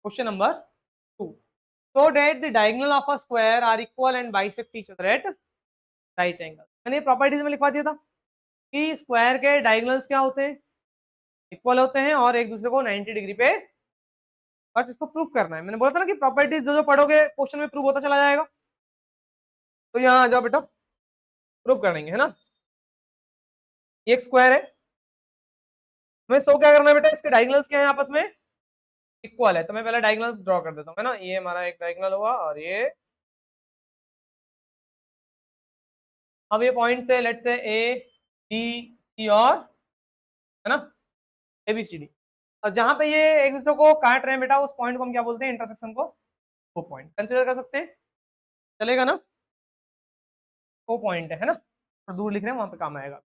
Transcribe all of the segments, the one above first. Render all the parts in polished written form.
Question number 2, so that the diagonal of a square are equal and bisect each other at right angle। मैंने properties में लिखवा दिया था कि square के डायगोनल्स क्या होते हैं, इक्वल होते हैं और एक दूसरे को 90 डिग्री पे, बस इसको प्रूव करना है। मैंने बोला था ना कि प्रॉपर्टीज जो जो पढ़ोगे क्वेश्चन में प्रूव होता चला जाएगा। तो यहाँ आ जाओ बेटा, प्रूव करेंगे, है ना। ये एक स्क्वायर है, हमें सो क्या करना है बेटा, इसके डायगोनल्स क्या है आपस में, इक्वल है। तो मैं पहले डायगोनल्स ड्रॉ कर देता हूँ, है ना। ये हमारा एक डायगोनल हुआ और ये, अब ये पॉइंट्स है, लेट्स से ए बी सी और, है ना, ए बी सी डी। और जहां पे ये एक दूसरे को काट रहे हैं बेटा, उस पॉइंट को हम क्या बोलते हैं, इंटरसेक्शन को वो पॉइंट कंसिडर कर सकते हैं, चलेगा ना। वो पॉइंट है ना, और दूर लिख रहे हैं वहां पे काम आएगा।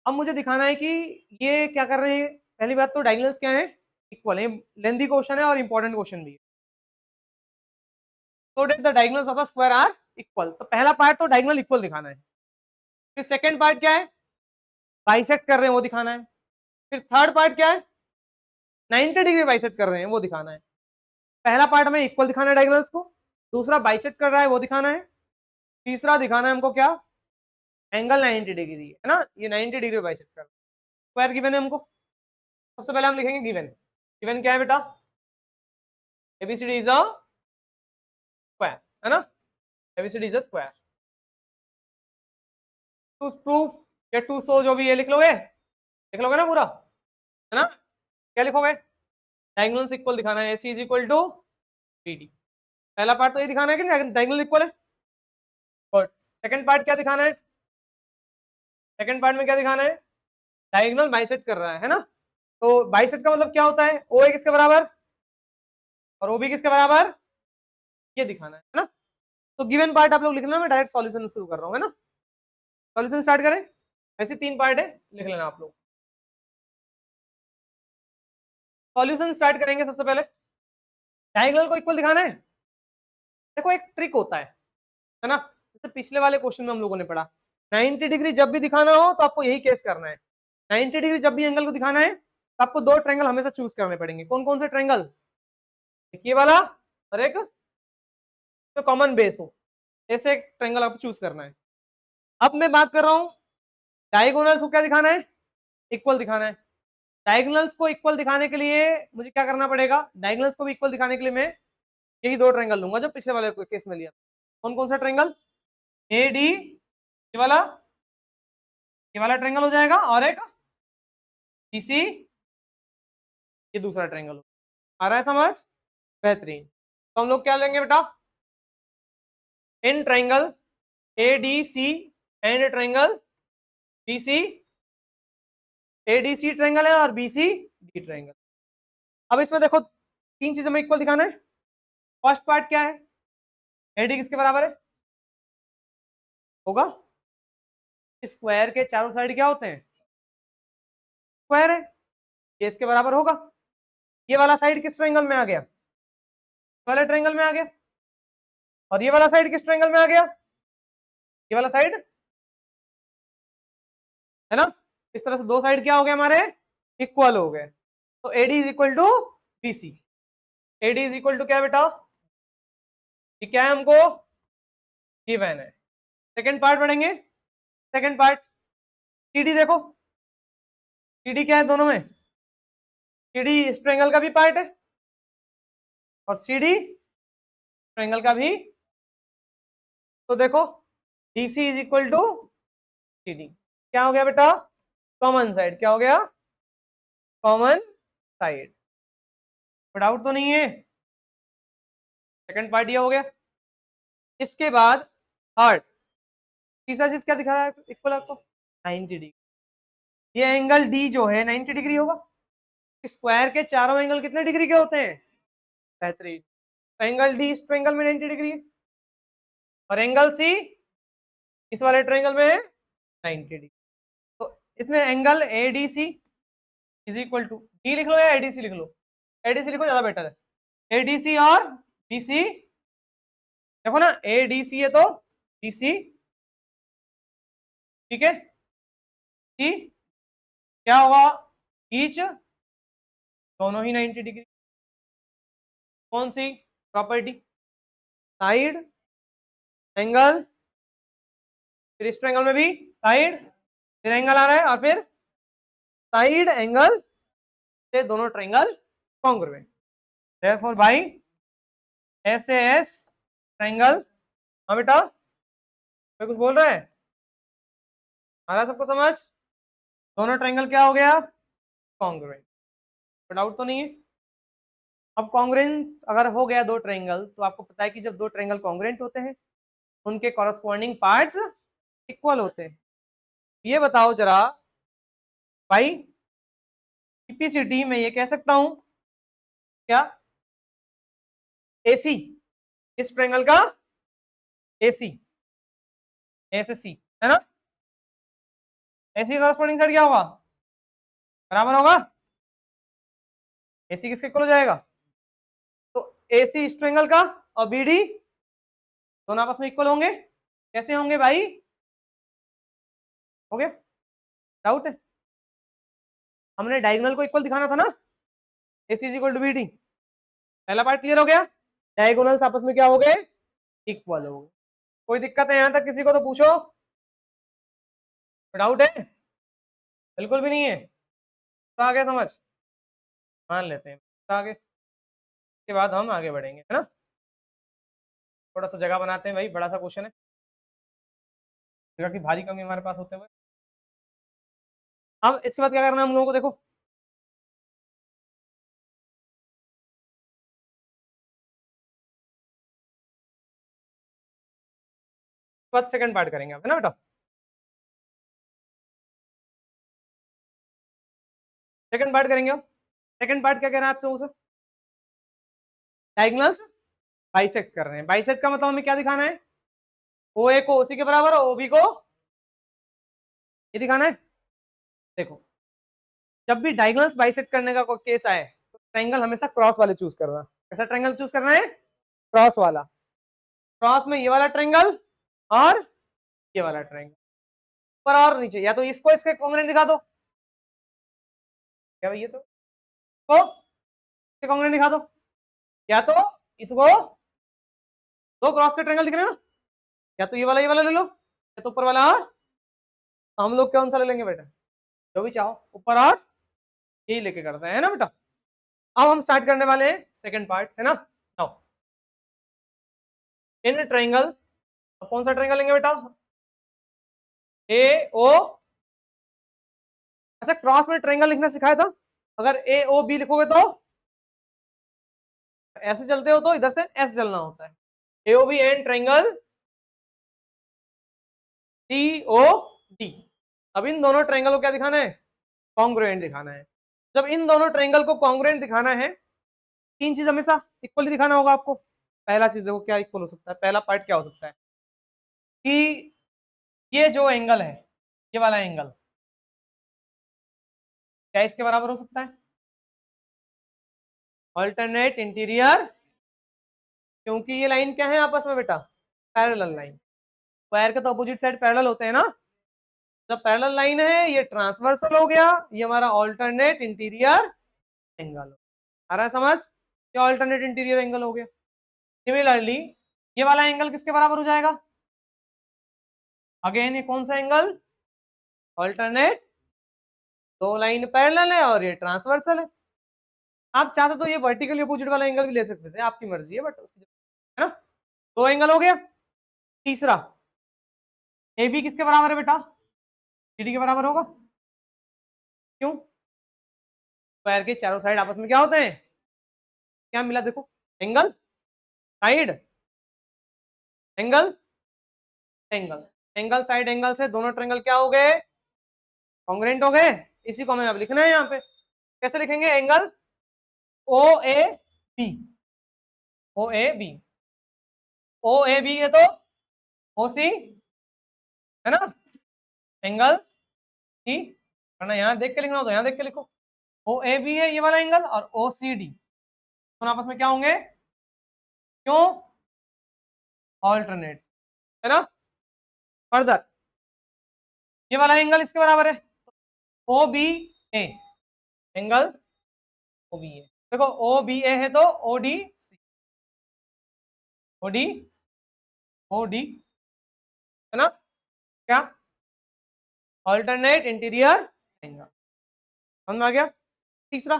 अब मुझे दिखाना है कि ये क्या कर रहे हैं। पहली बात तो डायगोनल्स क्या है, इक्वल है। लेंथी क्वेश्चन है और इंपॉर्टेंट क्वेश्चन भी है। So that the diagonals of a square are equal. तो पहला पार्ट तो डायगोनल इक्वल दिखाना है। फिर सेकंड पार्ट क्या है, बाइसेक्ट कर रहे हैं वो दिखाना है। फिर थर्ड पार्ट क्या है, 90 डिग्री बाइसेक्ट कर रहे हैं वो दिखाना है। पहला पार्ट हमें इक्वल दिखाना है डायगोनल्स को, दूसरा बाइसेक्ट कर रहा है वो दिखाना है, तीसरा दिखाना है हमको क्या, एंगल 90 डिग्री है ना, ये 90 डिग्री बाइसेक्ट कर रहा है। स्क्वायर गिवन है हमको, सबसे पहले हम लिखेंगे गिवन। गिवन क्या है बेटा, एबीसीडी इज अ स्क्वायर, है ना, ABCD is a square. To proof या टू शो, जो भी ये लिख लोगे ना पूरा, है ना। क्या लिखोगे, डायगोनल्स इक्वल दिखाना है, AC is equal to BD। पहला पार्ट तो ये दिखाना है कि डायगोनल इक्वल है। और सेकंड पार्ट क्या दिखाना है, सेकंड पार्ट में क्या दिखाना है, डायगोनल बाइसेक्ट कर रहा है ना। तो बाइसेक्ट का मतलब क्या होता है, ओ ए किसके बराबर और ओ बी किसके बराबर, ये दिखाना है ना। तो गिवन पार्ट आप लोग लिखना, मैं डायरेक्ट सॉल्यूशन शुरू कर रहा हूँ, है ना। सॉल्यूशन स्टार्ट करें, ऐसे 3 पार्ट है, लिख लेना आप लोग। सॉल्यूशन स्टार्ट करेंगे, सबसे पहले डायगोनल को इक्वल दिखाना है। देखो एक ट्रिक होता है ना, जैसे पिछले वाले क्वेश्चन में हम लोगों ने पढ़ा, 90 डिग्री जब भी दिखाना हो तो आपको यही केस करना है। 90 डिग्री जब भी एंगल को दिखाना है तो आपको 2 ट्रायंगल हमेशा चूज करने पड़ेंगे। कौन कौन से ट्रायंगल, ये वाला और एक तो कॉमन बेस हो, ऐसे एक ट्रायंगल आपको चूज करना है। अब मैं बात कर रहा हूं डायगोनल्स को क्या दिखाना है, इक्वल दिखाना है। डायगोनल्स को इक्वल दिखाने के लिए मुझे क्या करना पड़ेगा, डायगोनल्स को भी इक्वल दिखाने के लिए मैं यही 2 ट्रायंगल लूंगा जो पिछले वाले केस में लिया। कौन कौन सा ट्रायंगल, ए डी, ये वाला ट्रायंगल हो जाएगा, और एक बीसी, ये दूसरा ट्रायंगल हो। आ रहा है समझ, बेहतरीन। तो हम लोग क्या लेंगे बेटा, in triangle ADC and triangle BC, ADC triangle है और BC D ट्रायंगल। अब इसमें देखो 3 चीजें में इक्वल दिखाना है। फर्स्ट पार्ट क्या है, AD किसके बराबर है, होगा स्क्वायर के चारों साइड क्या होते हैं, स्क्वायर है, ये इसके बराबर होगा। ये वाला साइड किस ट्रायंगल में आ गया, वाला ट्रायंगल में आ गया। और ये वाला साइड किस ट्रायंगल में आ गया, ये वाला साइड, है ना। इस तरह से 2 साइड क्या हो गए हमारे, इक्वल हो गए। तो AD is equal to BC। AD is equal to क्या बेटा, ये क्या है हमको गिवन है। सेकंड पार्ट पढ़ेंगे, सेकंड पार्ट CD देखो, CD क्या है दोनों में, CD इस ट्रायंगल का भी पार्ट है और CD ट्रायंगल का भी। तो देखो DC is equal to CD, क्या हो गया बेटा, कॉमन साइड, क्या हो गया, कॉमन साइड। डाउट तो नहीं है, सेकंड पार्ट ये हो गया। इसके बाद थर्ड, तीसरा चीज क्या दिखा रहा है इक्वल आपको, 90 डिग्री। ये एंगल D जो है 90 डिग्री होगा। स्क्वायर के चारों एंगल कितने डिग्री के होते हैं, बेहतरीन। एंगल D इस ट्रायंगल में 90 डिग्री है और एंगल C इस वाले ट्रायंगल में है 90 डिग्री। तो इसमें angle ADC is equal to, D लिख लो या ADC लिख लो, ADC लिखो ज्यादा बेटर है। ADC और BC, देखो ना ADC है तो BC, ठीक है, C क्या होगा, ईच, दोनों ही 90 डिग्री। कौन सी प्रॉपर्टी? साइड एंगल, फिर इस ट्रायंगल में भी साइड, फिर एंगल आ रहा है, और फिर साइड एंगल से दोनों triangle congruent. Therefore by SAS triangle, हाँ बेटा मैं कुछ बोल रहा है, आ रहा है सबको समझ? दोनों ट्रायंगल क्या हो गया? कॉन्ग्रुएंट। तो डाउट तो नहीं है? अब कॉन्ग्रुएंट अगर हो गया दो ट्रायंगल, तो आपको पता है कि जब दो ट्रायंगल कॉन्ग्रुएंट होते हैं उनके कॉरस्पॉन्डिंग पार्ट्स इक्वल होते हैं। ये बताओ जरा भाई, टीपीसीटी में ये कह सकता हूं क्या AC इस ट्रायंगल का AC SC है ना, AC कॉरस्पॉन्डिंग साइड क्या होगा? बराबर होगा। AC किसके इक्वल हो जाएगा? तो AC इस ट्रायंगल का और BD दोनों आपस में इक्वल होंगे। कैसे होंगे भाई? हो गया? डाउट है? हमने डायगोनल को इक्वल दिखाना था ना, AC is equal to BD। पहला पार्ट क्लियर हो गया, डायगोनल्स आपस में क्या हो गए? इक्वल हो गए। कोई दिक्कत है यहां तक किसी को तो पूछो, डाउट है? बिल्कुल भी नहीं है तो आगे समझ मान लेते हैं, तो आगे के बाद हम आगे बढ़ेंगे, है ना। थोड़ा सा जगह बनाते हैं भाई, बड़ा सा क्वेश्चन है, जगह की भारी कमी हमारे पास होते हुए। अब इसके बाद क्या करना है हम लोगों को, देखो बाद सेकंड पार्ट करेंगे आप, है ना बेटा। सेकंड पार्ट करेंगे आप। सेकंड पार्ट क्या कह रहा है आपसे, उसे डायगोनल्स बाइसेक्ट कर रहे हैं। बाइसेक्ट का मतलब हमें क्या दिखाना है? OA को OC के बराबर और OB को ये दिखाना है। देखो जब भी डायगोनल्स बाइसेक्ट करने का कोई केस आए तो ट्रायंगल हमेशा क्रॉस वाले चूज करना। कैसा ट्रायंगल चूज करना है? क्रॉस वाला। क्रॉस में ये वाला ट्रायंगल और ये वाला ट्रायंगल, ऊपर और नीचे, या तो इसको इसके कॉन्ग्रुएंट दिखा दो, क्या भैया तो इसके कॉन्ग्रुएंट दिखा दो, या तो इसको, दो क्रॉस के ट्रायंगल दिख रहे हैं ना, या तो ये वाला ले लो, या तो ऊपर वाला और, तो हम लोग कौन सा ले लेंगे बेटा? जो भी चाहो, ऊपर और यही लेके करते हैं, है ना बेटा। अब हम स्टार्ट करने वाले हैं सेकंड पार्ट, है ना। नाउ इन ट्रायंगल, कौन सा ट्रायंगल लेंगे बेटा? AO, अच्छा क्रॉस में ट्रायंगल लिखना सिखाया था, अगर AOB लिखोगे तो ऐसे चलते हो तो इधर से ऐसे चलना होता है। AOB and triangle COD। अब इन दोनों ट्रायंगल को क्या दिखाना है? कॉन्ग्रुएंट दिखाना है। जब इन दोनों ट्रायंगल को कॉन्ग्रुएंट दिखाना है, तीन चीज हमेशा इक्वली दिखाना होगा आपको। पहला चीज देखो क्या इक्वल हो सकता है, पहला पार्ट क्या हो सकता है कि ये जो एंगल है, ये वाला एंगल क्या इसके बराबर हो सकता है? ऑल्टरनेट इंटीरियर, क्योंकि ये लाइन क्या है आपस में बेटा? Parallel line. वायर के तो अपोजिट साइड पैरेलल होते हैं ना, जब पैरेलल लाइन है ये ट्रांसवर्सल हो गया, ये हमारा ऑल्टरनेट इंटीरियर एंगल। आ रहा है समझ? ये ऑल्टरनेट इंटीरियर एंगल हो गया। सिमिलरली ये वाला एंगल किसके बराबर हो जाएगा? अगेन ये कौन सा एंगल? ऑल्टरनेट, दो लाइन पैरेलल है और ये ट्रांसवर्सल है। आप चाहते तो ये वर्टिकली अपोजिट वाला एंगल भी ले सकते थे, आपकी मर्जी है, बट उसकी, है ना। दो एंगल हो गया। तीसरा AB किसके बराबर है बेटा? CD के बराबर होगा। क्यों? स्क्वायर के चारों साइड आपस में क्या होते हैं? क्या मिला देखो, angle, side, angle, angle, angle side angle से दोनों ट्रायंगल क्या हो गए? कॉन्ग्रुएंट हो गए। इसी को हमें अब लिखना है यहाँ पे। कैसे लिखेंगे? एंगल OAB, OAB, OAB है तो OC, है ना, एंगल C, वरना यहाँ देख के लिखना हो तो यहाँ देख के लिखो। OAB है ये वाला एंगल और OCD दोनों आपस में क्या होंगे? क्यों? ऑल्टरनेट्स, है ना। फर्दर ये वाला एंगल इसके बराबर है, OBA, एंगल OBA। देखो OBA है तो ODC, ओडी ओडी है ना, क्या ऑल्टरनेट इंटीरियर एंगल, समझ में आ गया। तीसरा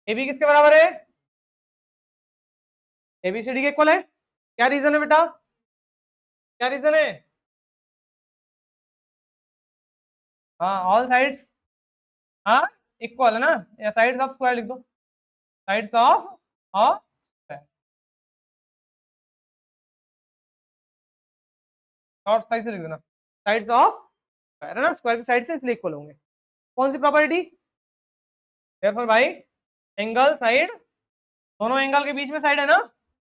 ए बी किसके बराबर है, एबीसीडी के इक्वल है। क्या रीजन है बेटा, क्या रीजन है, हाँ ऑल साइड्स, हाँ इक्वल है ना, या साइड्स ऑफ स्क्वायर लिख दो, sides of square, short side से लिख देना, साइड्स ऑफ स्क्वायर है ना, स्क्वायर की साइड से इसलिए इक्वल होंगे। कौन सी प्रॉपर्टी, देयरफॉर भाई एंगल साइड, दोनों एंगल के बीच में साइड है ना,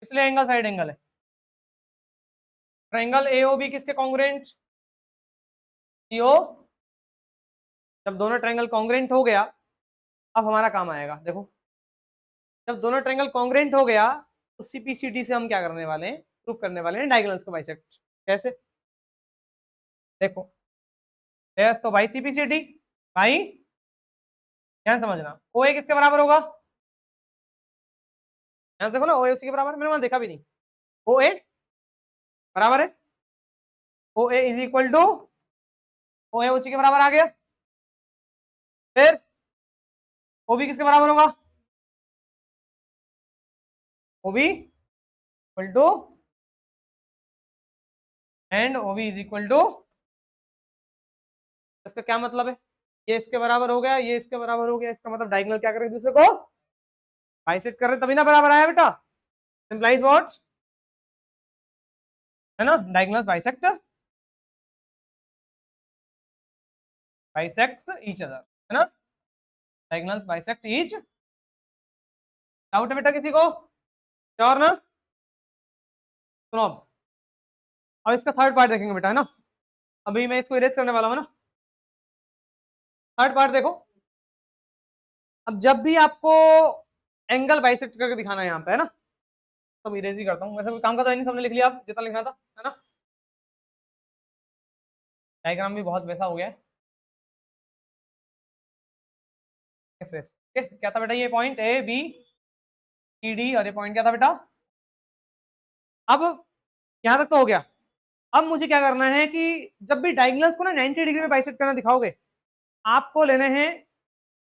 इसलिए एंगल साइड एंगल है। ट्रायंगल एओबी किसके कॉन्ग्रुएंट, सीओ, जब दोनों ट्रायंगल कॉन्ग्रुएंट हो गया, अब हमारा काम आएगा, देखो जब दोनों ट्रायंगल कॉन्ग्रुएंट हो गया तो सीपीसीटी से हम क्या करने वाले हैं, प्रूफ करने वाले हैं डायगोनल्स को बाइसेक्ट। कैसे, देखो यस, तो भाई सीपीसीटी, भाई ध्यान समझना, ओ ए किसके बराबर होगा, ध्यान से देखो ना, ओ ए उसी के बराबर, मैंने वहां देखा भी नहीं, ओ ए बराबर है, ओ ए इज इक्वल टू, ओ ए उसी के बराबर आ गया, फिर ओ बी किसके बराबर होगा, O B equal to, and O B is equal to, इसका क्या मतलब है, ये इसके बराबर हो गया, ये इसके बराबर हो गया, इसका मतलब डायगोनल क्या करे दूसरे को बाइसेक्ट कर रहे, तभी ना बराबर आया बेटा, सिंपलाइज व्हाट, है ना, diagonals bisect, bisect each other, है ना, डायगोनल्स बाइसेक्ट ईच, डाउट है बेटा किसी को, श्योर ना, सुनो अब इसका थर्ड पार्ट देखेंगे बेटा, है ना, अभी मैं इसको इरेज करने वाला हूं ना, थर्ड पार्ट देखो, अब जब भी आपको एंगल बाइसेक्ट करके दिखाना है यहाँ पे, है ना, सब इरेज ही करता हूँ, वैसे कोई काम का तो नहीं, सबने लिख लिया आप जितना लिखना था, है ना, डायग्राम भी बहुत वैसा हो गया है, क्या था बेटा, ये point A B C D, और ये पॉइंट क्या था बेटा, अब यहां तक तो हो गया। अब मुझे क्या करना है कि जब भी डायगोनल्स को ना 90 डिग्री में बाइसेक्ट करना दिखाओगे, आपको लेने हैं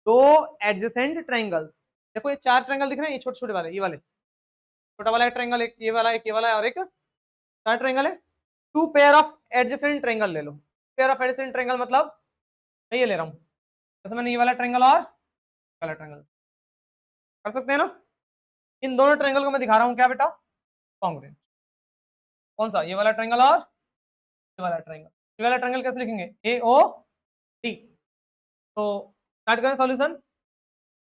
दो एडजेसेंट ट्रायंगल्स, देखो ये चार ट्रायंगल दिख रहे हैं, ये छोटे छोटे वाले, ये वाले छोटा वाला एक ट्रायंगल, एक ये वाला, एक ये वाला है, और एक चार ट्रायंगल है, two pair of adjacent triangle ले लो, पेयर ऑफ एडजेसेंट ट्रायंगल मतलब मैं ये ले रहा हूँ, जैसे मैंने ये वाला ट्रायंगल और वाला ट्रायंगल, कर सकते हैं ना, इन दोनों ट्रायंगल को मैं दिखा रहा हूँ क्या बेटा, कॉन्ग्रुएंट, कौन सा, ये वाला ट्रायंगल और ये वाला ट्रायंगल, ये वाला ट्रायंगल कैसे लिखेंगे, ए ओ टी, तो स्टार्ट करें solution,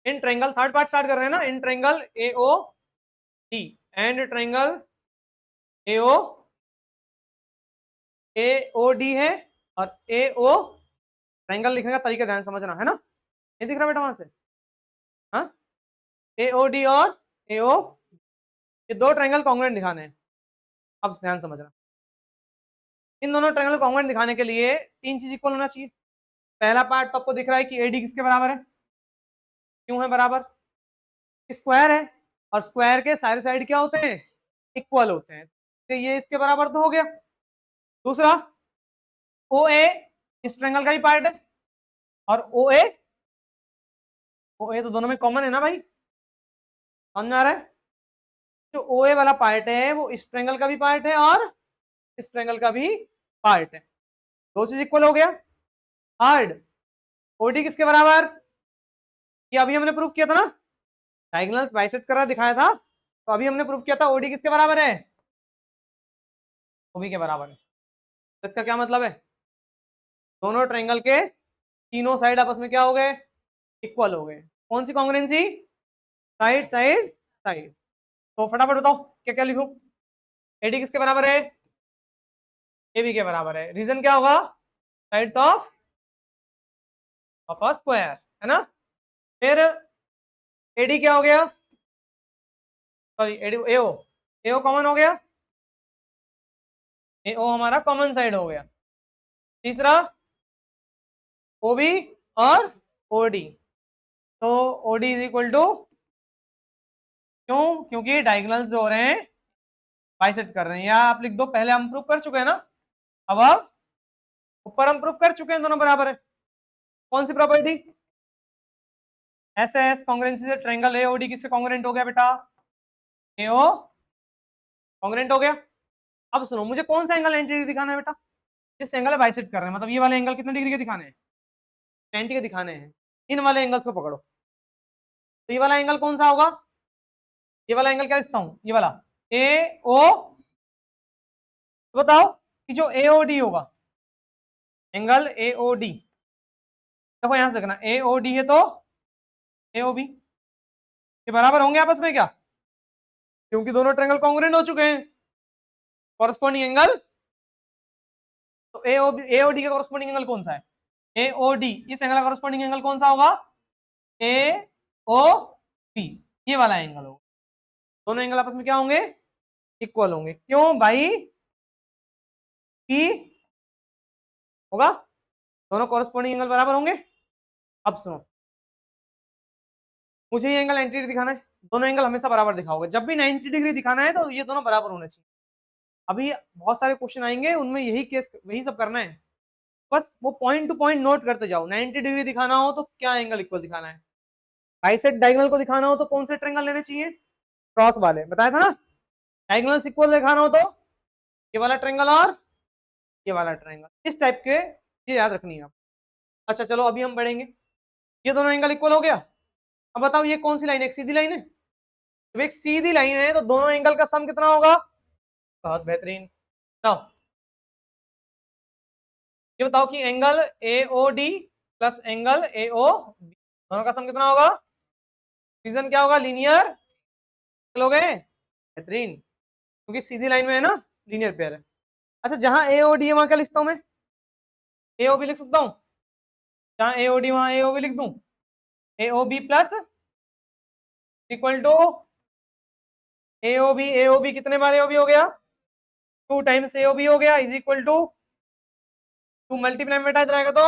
in triangle, third part start कर रहे हैं ना, in triangle A O T and triangle A O D है, और ए ओ, ट्रायंगल लिखने का तरीका ध्यान समझना, है ना, नहीं दिख रहा बेटा वहां से, हाँ ए ओ डी और ए ओ, ये दो ट्रायंगल कॉन्ग्रुएंट दिखाने हैं, अब ध्यान समझना, इन दोनों ट्रायंगल कॉन्ग्रुएंट दिखाने के लिए तीन चीज इक्वल होना चाहिए। पहला पार्ट तो आपको दिख रहा है कि एडी किसके बराबर है, क्यों है बराबर, स्क्वायर है, और स्क्वायर के सारे साइड क्या होते हैं, इक्वल होते हैं, तो ये इसके बराबर तो हो गया। दूसरा ओ ए इस ट्रायंगल का ही पार्ट है, और ओ ए तो दोनों में कॉमन है ना भाई, समझ में आ रहा है, जो ओ ए वाला पार्ट है वो इस ट्रायंगल का भी पार्ट है और इस ट्रायंगल का भी पार्ट है, दो चीज इक्वल हो गया। थर्ड ओडी किसके बराबर, ये अभी हमने प्रूफ किया था ना, डायगोनल्स बाइसेक्ट कर रहा दिखाया था, तो अभी हमने प्रूफ किया था ओडी किसके बराबर है, ओबी के बराबर है, तो इसका क्या मतलब है, दोनों ट्रायंगल के तीनों साइड आपस में क्या हो गए, इक्वल हो गए, कौन सी कॉन्ग्रुएंसी, साइड साइड साइड, तो फटाफट बताओ क्या क्या लिखूं, एडी किसके बराबर है, ए बी के बराबर है, रीजन क्या होगा, साइड्स ऑफ अ स्क्वायर, है ना, फिर एडी क्या हो गया, सॉरी एडी एओ कॉमन हो गया, एओ हमारा कॉमन साइड हो गया। तीसरा ओबी और ओडी, तो ओडी इज इक्वल टू, क्यों, क्योंकि डायगोनल्स जो हो रहे हैं बाइसेक्ट कर रहे हैं, या आप लिख दो पहले हम प्रूफ कर चुके हैं ना, अब ऊपर हम प्रूफ कर चुके हैं दोनों बराबर है। कौन सी प्रॉपर्टी? एस एस कॉन्ग्रुएंसी से ट्रायंगल एओडी किससे कॉन्ग्रुएंट हो गया बेटा? एओ कॉन्ग्रुएंट हो गया। अब सुनो, मुझे कौन सा एंगल 90 डिग्री दिखाना है बेटा? जिस एंगल है बाइसेक्ट कर रहे हैं, मतलब ये वाले एंगल कितने डिग्री के दिखाने हैं? 90 के दिखाने हैं। इन वाले एंगल्स को पकड़ो, तो ये वाला एंगल कौन सा होगा? ये वाला एंगल क्या लिखता हूं? ये वाला ए ओ, बताओ कि जो एओडी होगा, एंगल एओडी, देखो यहां से देखना, एओडी है तो एओबी, ये बराबर होंगे आपस में क्या? क्योंकि दोनों ट्रायंगल कॉन्ग्रुएंट हो चुके हैं। कॉरेस्पॉन्डिंग एंगल, तो एओडी का कॉरेस्पॉन्डिंग एंगल कौन सा है? एओडी, इस एंगल का कॉरेस्पॉन्डिंग एंगल कौन सा होगा? एओबी, ये वाला एंगल होगा। दोनों एंगल आपस में क्या होंगे? इक्वल होंगे। क्यों भाई? कि होगा, दोनों कॉरेस्पॉन्डिंग एंगल बराबर होंगे। अब सुनो, मुझे ये एंगल 90 डिग्री दिखाना है, दोनों एंगल हमेशा बराबर दिखाओगे। जब भी 90 डिग्री दिखाना है तो ये दोनों बराबर होने चाहिए। अभी बहुत सारे क्वेश्चन आएंगे, उनमें यही केस, यही सब करना है। बस वो पॉइंट टू पॉइंट नोट करते जाओ। 90 डिग्री दिखाना हो तो क्या एंगल इक्वल दिखाना है? बाइसेक्ट डायगोनल को दिखाना हो तो कौन से ट्रायंगल लेने चाहिए? क्रॉस वाले, बताया था ना। डायगोनल इक्वल दिखाना हो तो ये वाला ट्रायंगल और ये वाला ट्रायंगल, इस टाइप के, ये याद रखनी है आप। अच्छा चलो अभी हम बढ़ेंगे। ये दोनों एंगल इक्वल हो गया। अब बताओ ये कौन सी लाइन है? एक सीधी लाइन है। जब एक सीधी लाइन है तो दोनों एंगल का सम कितना होगा? बहुत बेहतरीन। ये बताओ कि एंगल एओडी प्लस एंगल एओ दोनों का सम कितना होगा? रीजन क्या होगा? लीनियर हो गए, बेहतरीन, क्योंकि सीधी लाइन में है ना, लीनियर पेयर है। अच्छा, जहां एओडी है वहां क्या लिखता हूं मैं? एओबी लिख सकता हूं। जहां एओडी वहां एओबी लिख दूं। AOB plus equal to AOB, AOB कितने बार एओबी हो गया? 2 टाइम्स एओबी हो गया, इज इक्वल टू 2 मल्टीप्लाई में बैठा जाएगा तो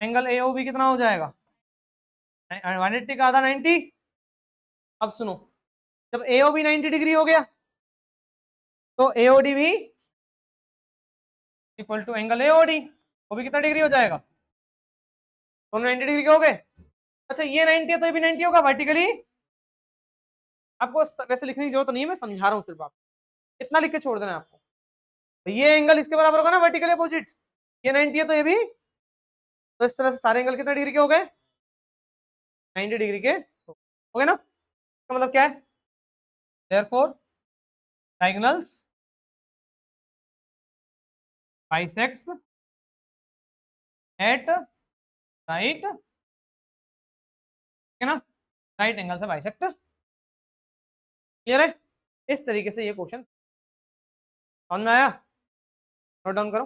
एंगल एओबी कितना हो जाएगा? 180 का आधा 90। अब सुनो, जब एओबी 90 डिग्री हो गया तो एओडी भी इक्वल टू एंगल एओडी, वो भी कितना डिग्री हो जाएगा? दोनों 90 डिग्री के हो गए। अच्छा ये 90 है तो ये भी 90 होगा वर्टिकली। आपको वैसे लिखने की जरूरत नहीं है, मैं समझा रहा हूँ सिर्फ, आप इतना लिख के छोड़ देना है आपको। तो ये एंगल इसके बराबर होगा ना, वर्टिकल अपोजिट। ये 90 है तो ये भी, तो इस तरह से सारे एंगल कितने डिग्री के हो गए? 90 डिग्री के हो गए ना। इसका मतलब क्या है? therefore diagonals bisects at right, है ना, राइट एंगल से बाइसेक्ट। क्लियर है? इस तरीके से ये क्वेश्चन समझ में आया? नोट डाउन करो।